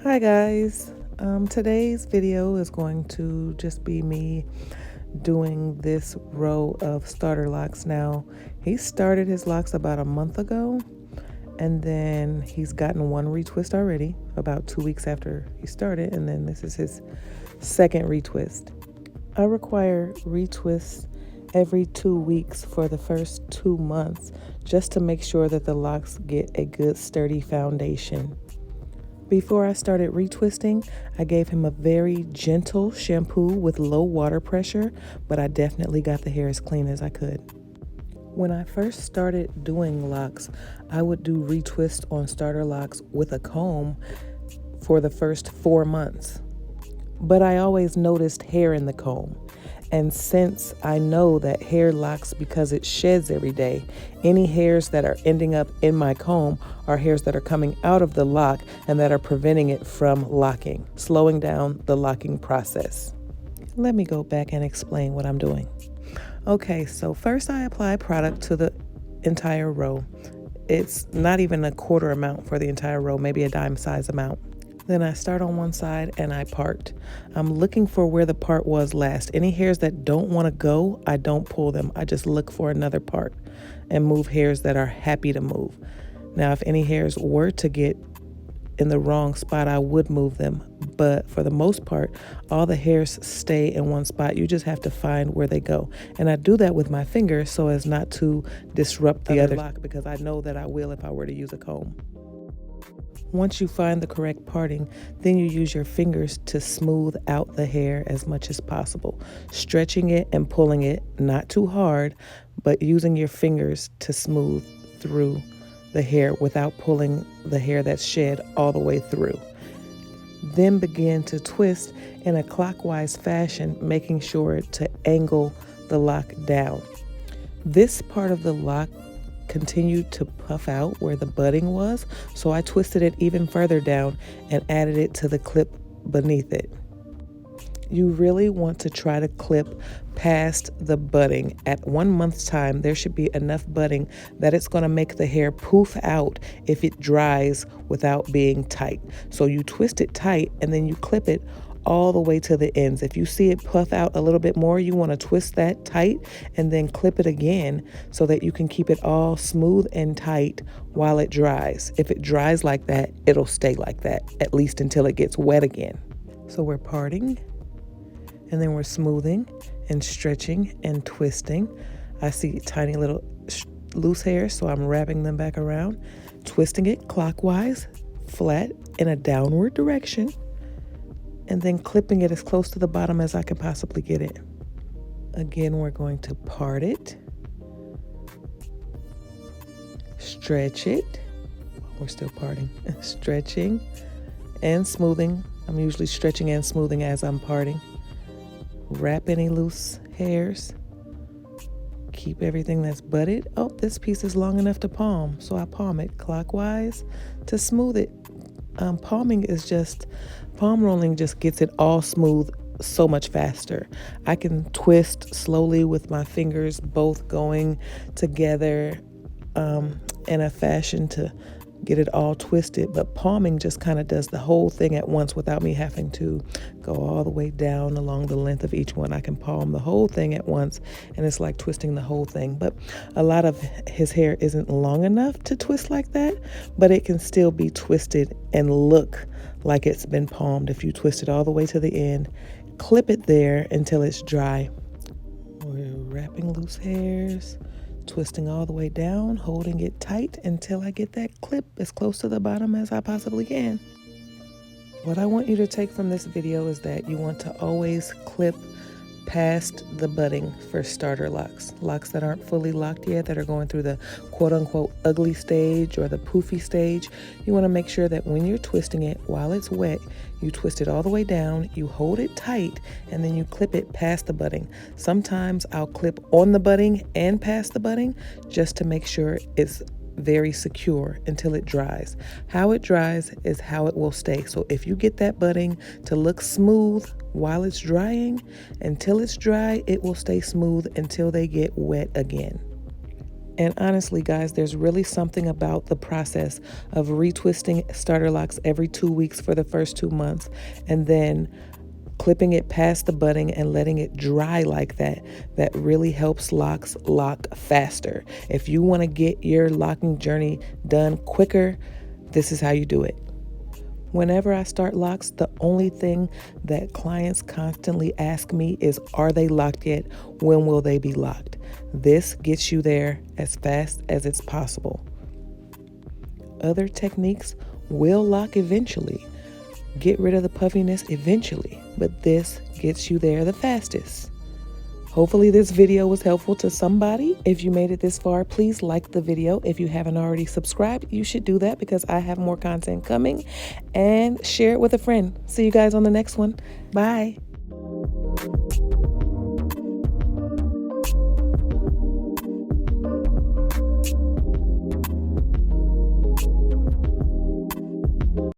Hi guys. Today's video is going to just be me doing this row of starter locks. Now, he started his locks about a month ago, and then he's gotten one retwist already about 2 weeks after he started, and then this is his second retwist. I require retwists every 2 weeks for the first 2 months just to make sure that the locks get a good sturdy foundation. Before I started retwisting, I gave him a very gentle shampoo with low water pressure, but I definitely got the hair as clean as I could. When I first started doing locks, I would do retwists on starter locks with a comb for the first 4 months. But I always noticed hair in the comb. And since I know that hair locks because it sheds every day, any hairs that are ending up in my comb are hairs that are coming out of the lock and that are preventing it from locking, slowing down the locking process. Let me go back and explain what I'm doing. Okay, so first I apply product to the entire row. It's not even a quarter amount for the entire row, maybe a dime size amount. Then I start on one side and I part. I'm looking for where the part was last. Any hairs that don't want to go, I don't pull them. I just look for another part and move hairs that are happy to move. Now, if any hairs were to get in the wrong spot, I would move them. But for the most part, all the hairs stay in one spot. You just have to find where they go. And I do that with my fingers so as not to disrupt the other lock, because I know that I will if I were to use a comb. Once you find the correct parting, then you use your fingers to smooth out the hair as much as possible, stretching it and pulling it, not too hard, but using your fingers to smooth through the hair without pulling the hair that's shed all the way through. Then begin to twist in a clockwise fashion, making sure to angle the lock down. This part of the lock continued to puff out where the budding was, so I twisted it even further down and added it to the clip beneath it. You really want to try to clip past the budding. At 1 month's time, there should be enough budding that it's going to make the hair poof out if it dries without being tight. So you twist it tight and then you clip it all the way to the ends. If you see it puff out a little bit more, you want to twist that tight and then clip it again so that you can keep it all smooth and tight while it dries. If it dries like that, it'll stay like that, at least until it gets wet again. So we're parting, and then we're smoothing and stretching and twisting. I see tiny little loose hairs, so I'm wrapping them back around, twisting it clockwise, flat in a downward direction, and then clipping it as close to the bottom as I can possibly get it. Again, we're going to part it, stretch it. We're still parting, stretching and smoothing. I'm usually stretching and smoothing as I'm parting. Wrap any loose hairs. Keep everything that's budded. Oh, this piece is long enough to palm, so I palm it clockwise to smooth it. Palm rolling just gets it all smooth so much faster. I can twist slowly with my fingers, both going together in a fashion to get it all twisted, but palming just kind of does the whole thing at once without me having to go all the way down along the length of each one. I can palm the whole thing at once, and it's like twisting the whole thing. But a lot of his hair isn't long enough to twist like that, but it can still be twisted and look like it's been palmed if you twist it all the way to the end. Clip it there until it's dry. We're wrapping loose hairs, twisting all the way down, holding it tight until I get that clip as close to the bottom as I possibly can. What I want you to take from this video is that you want to always clip past the budding for starter locks. Locks that aren't fully locked yet, that are going through the quote-unquote ugly stage or the poofy stage. You want to make sure that when you're twisting it while it's wet, you twist it all the way down, you hold it tight, and then you clip it past the budding. Sometimes I'll clip on the budding and past the budding just to make sure it's very secure until it dries. How it dries is how it will stay. So if you get that budding to look smooth while it's drying, until it's dry, it will stay smooth until they get wet again. And honestly, guys, there's really something about the process of retwisting starter locks every 2 weeks for the first 2 months, and then clipping it past the budding and letting it dry like that, that really helps locks lock faster. If you want to get your locking journey done quicker, this is how you do it. Whenever I start locks, the only thing that clients constantly ask me is, are they locked yet? When will they be locked? This gets you there as fast as it's possible. Other techniques will lock eventually. Get rid of the puffiness eventually, but this gets you there the fastest. Hopefully this video was helpful to somebody. If you made it this far, please like the video. If you haven't already subscribed, you should do that because I have more content coming, and share it with a friend. See you guys on the next one. Bye.